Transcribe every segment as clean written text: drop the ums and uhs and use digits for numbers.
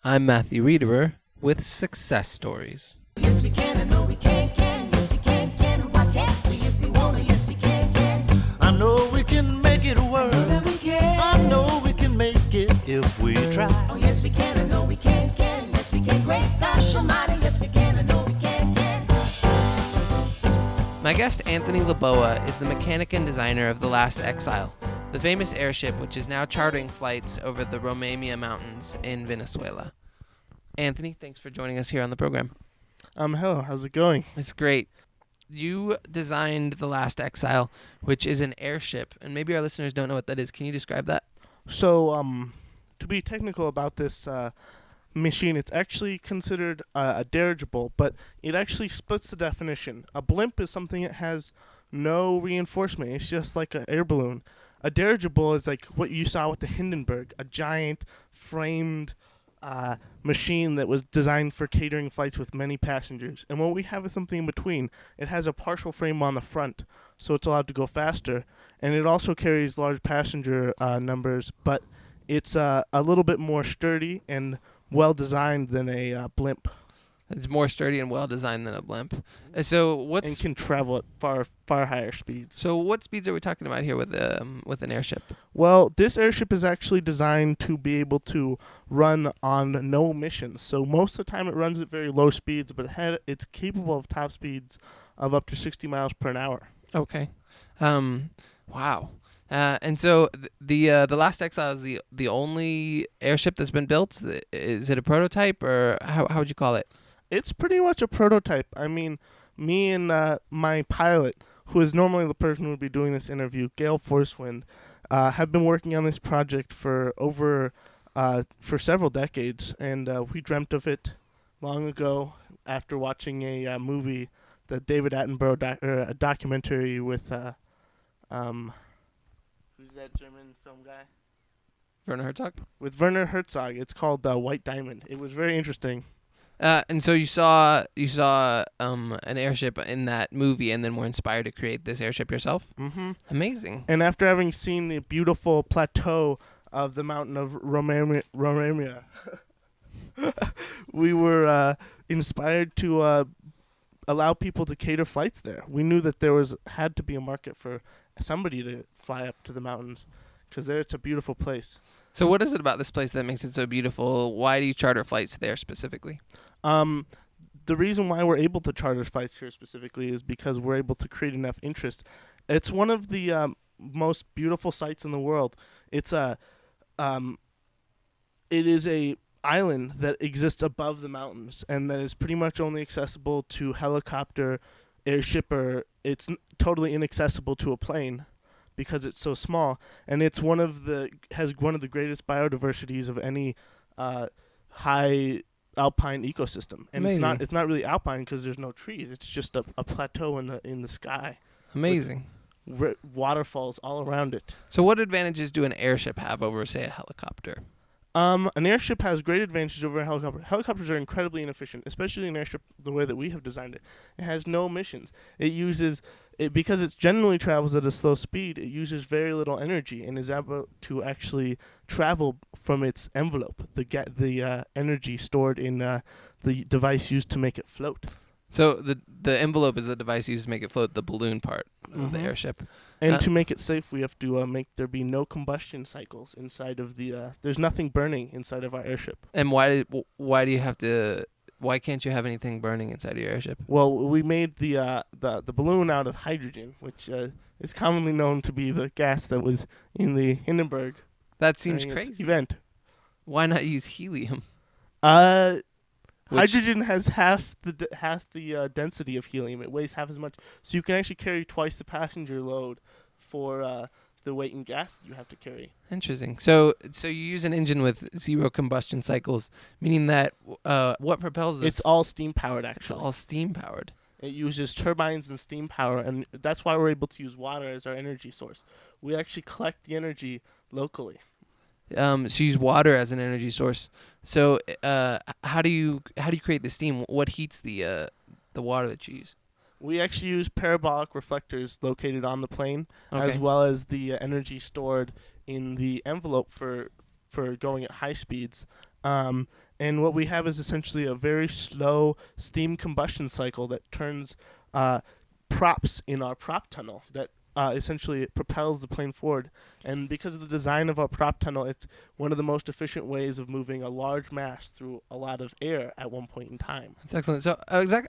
I'm Matthew Riederer with Success Stories. Yes, we can. I know we can. Yes, we can. Why can't we if we wanna? Yes, we can. I know we can make it work. I know that we can. I know we can make it if we try. Oh, yes, we can. I know we can. Yes, we can. Great gosh almighty. Yes, we can. I know we can. My guest, Anthony Laboa, is the mechanic and designer of The Last Exile, the famous airship which is now chartering flights over the Romania Mountains in Venezuela. Anthony, thanks for joining us here on the program. Hello, how's it going? It's great. You designed The Last Exile, which is an airship, and maybe our listeners don't know what that is. Can you describe that? So, to be technical about this machine, it's actually considered a dirigible, but it actually splits the definition. A blimp is something that has no reinforcement. It's just like an air balloon. A dirigible is like what you saw with the Hindenburg, a giant framed machine that was designed for catering flights with many passengers. And what we have is something in between. It has a partial frame on the front, so it's allowed to go faster, and it also carries large passenger numbers, but it's a little bit more sturdy and well designed than a blimp, It's more sturdy and well designed than a blimp. So and can travel at far higher speeds. So what speeds are we talking about here with an airship? Well, this airship is actually designed to be able to run on no emissions. So most of the time it runs at very low speeds, but it's capable of top speeds of up to 60 miles per hour. Okay. Wow. And so the Last Exile is the only airship that's been built. Is it a prototype, or how would you call it? It's pretty much a prototype. I mean, me and my pilot, who is normally the person who would be doing this interview, Gail Forcewind, have been working on this project for several decades, and we dreamt of it long ago after watching a movie, the David Attenborough a documentary with who's that German film guy? Werner Herzog? With Werner Herzog. It's called White Diamond. It was very interesting. And so you saw an airship in that movie, and then were inspired to create this airship yourself. Mm-hmm. Amazing. And after having seen the beautiful plateau of the mountain of Romania, we were inspired to allow people to cater flights there. We knew that there had to be a market for somebody to fly up to the mountains, because there it's a beautiful place. So what is it about this place that makes it so beautiful? Why do you charter flights there specifically? The reason why we're able to charter flights here specifically is because we're able to create enough interest. It's one of the most beautiful sites in the world. It is a island that exists above the mountains, and that is pretty much only accessible to helicopter, airship, or it's totally inaccessible to a plane because it's so small. And it's has one of the greatest biodiversities of any high alpine ecosystem. And Amazing. it's not really alpine because there's no trees. It's just a plateau in the sky. Amazing. Waterfalls all around it. So what advantages do an airship have over, say, a helicopter? An airship has great advantages over a helicopter. Helicopters are incredibly inefficient, especially an airship the way that we have designed it. It has no emissions. Because it generally travels at a slow speed, it uses very little energy and is able to actually travel from its envelope, the energy stored in the device used to make it float. So the envelope is the device used to make it float, the balloon part of the Mhm. airship. And to make it safe, we have to make there be no combustion cycles inside of the. There's nothing burning inside of our airship. And why do you have to? Why can't you have anything burning inside of your airship? Well, we made the balloon out of hydrogen, which is commonly known to be the gas that was in the Hindenburg That seems during its crazy. event. Why not use helium? Which- Hydrogen has half the density of helium. It weighs half as much, so you can actually carry twice the passenger load for the weight in gas that you have to carry. Interesting. So you use an engine with zero combustion cycles, meaning that what propels this? It's all steam powered, It's actually. all steam powered. It uses turbines and steam power, and that's why we're able to use water as our energy source. We actually collect the energy locally. So you use water as an energy source. So how do you create the steam? What heats the water that you use? We actually use parabolic reflectors located on the plane, Okay. as well as the energy stored in the envelope for going at high speeds. And what we have is essentially a very slow steam combustion cycle that turns props in our prop tunnel that essentially it propels the plane forward. And because of the design of our prop tunnel, it's one of the most efficient ways of moving a large mass through a lot of air at one point in time. That's excellent. So,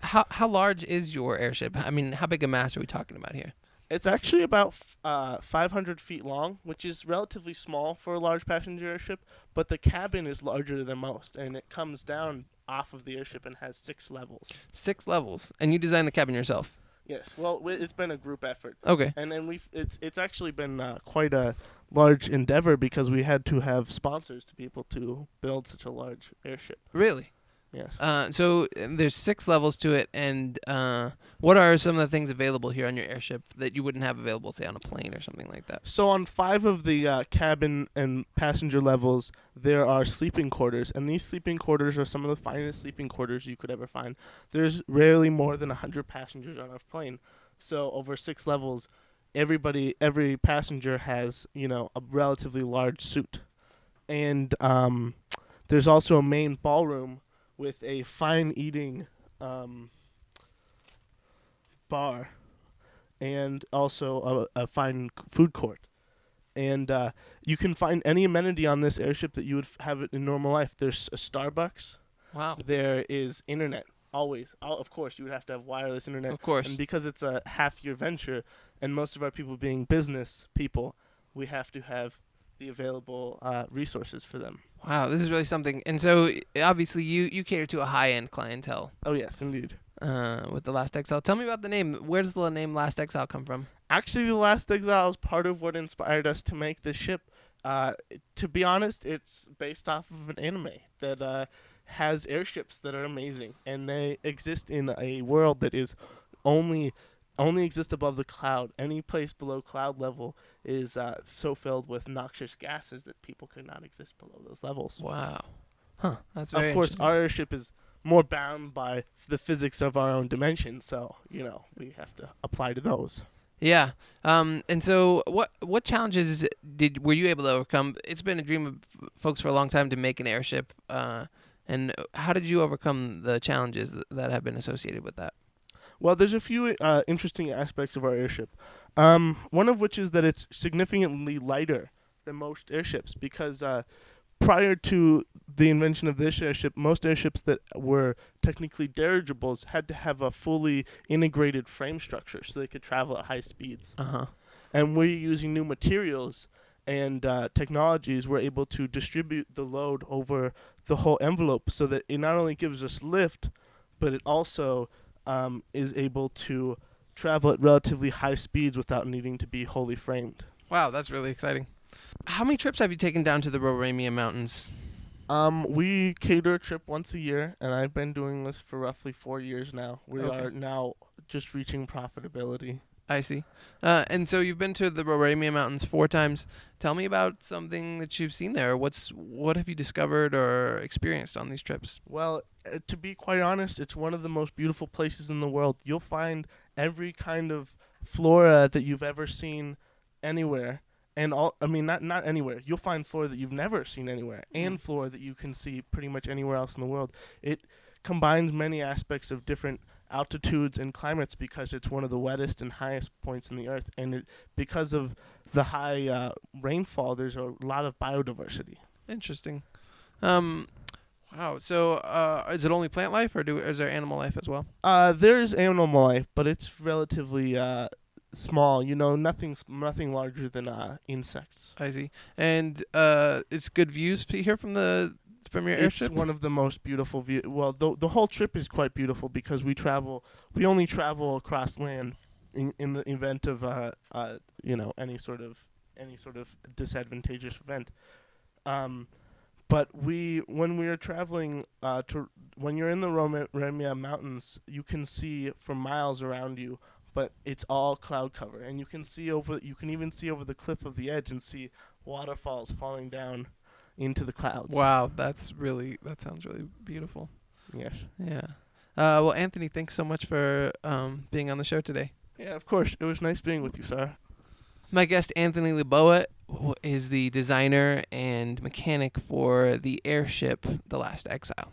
how large is your airship? I mean, how big a mass are we talking about here? It's actually about 500 feet long, which is relatively small for a large passenger airship, but the cabin is larger than most, and it comes down off of the airship and has 6 levels. 6 levels, and you designed the cabin yourself. Yes, well, it's been a group effort. Okay. And then it's actually been quite a large endeavor because we had to have sponsors to be able to build such a large airship. Really? Yes. So there's 6 levels to it, and what are some of the things available here on your airship that you wouldn't have available, say, on a plane or something like that? So on 5 of the cabin and passenger levels, there are sleeping quarters, and these sleeping quarters are some of the finest sleeping quarters you could ever find. There's rarely more than 100 passengers on a plane, so over 6 levels, every passenger has, a relatively large suite. And there's also a main ballroom with a fine eating bar and also a fine food court. And you can find any amenity on this airship that you would have it in normal life. There's a Starbucks. Wow. There is internet, always. Of course, you would have to have wireless internet. Of course. And because it's a half-year venture, and most of our people being business people, we have to have the available resources for them. Wow, this is really something. And so, obviously, you cater to a high-end clientele Oh, yes, indeed. with the Last Exile. Tell me about the name. Where does the name Last Exile come from? Actually, The Last Exile is part of what inspired us to make this ship. To be honest, it's based off of an anime that has airships that are amazing, and they exist in a world that is only exist above the cloud. Any place below cloud level is so filled with noxious gases that people could not exist below those levels. Wow. Huh. That's very Of course, interesting. our airship is more bound by the physics of our own dimension, so we have to apply to those. Yeah. And so, what challenges were you able to overcome? It's been a dream of folks for a long time to make an airship. And how did you overcome the challenges that have been associated with that? Well, there's a few interesting aspects of our airship. One of which is that it's significantly lighter than most airships because prior to the invention of this airship, most airships that were technically dirigibles had to have a fully integrated frame structure so they could travel at high speeds. Uh-huh. And we're using new materials and technologies. We're able to distribute the load over the whole envelope so that it not only gives us lift, but it also is able to travel at relatively high speeds without needing to be wholly framed. Wow, that's really exciting. How many trips have you taken down to the Roraima Mountains? We cater a trip once a year, and I've been doing this for roughly 4 years now. We Okay. are now just reaching profitability. I see. And so you've been to the Roraima Mountains 4 times. Tell me about something that you've seen there. What have you discovered or experienced on these trips? Well, to be quite honest, it's one of the most beautiful places in the world. You'll find every kind of flora that you've ever seen anywhere. And not anywhere. You'll find flora that you've never seen anywhere, and flora that you can see pretty much anywhere else in the world. It combines many aspects of different altitudes and climates because it's one of the wettest and highest points in the earth, and because of the high rainfall, there's a lot of biodiversity. Interesting. Wow. So is it only plant life, or is there animal life as well? There's animal life, but it's relatively small. Nothing larger than insects. I see. And it's good views here from your airship? It's one of the most beautiful views. Well, the whole trip is quite beautiful because we only travel across land in the event of any sort of disadvantageous event. But when we are traveling when you're in the Roraima Mountains, you can see for miles around you, but it's all cloud cover, and you can even see over the cliff of the edge and see waterfalls falling down into the clouds. Wow, that sounds really beautiful. Yes. Yeah. Well, Anthony, thanks so much for being on the show today. Yeah, of course. It was nice being with you, sir. My guest, Anthony Liboa, is the designer and mechanic for the airship The Last Exile.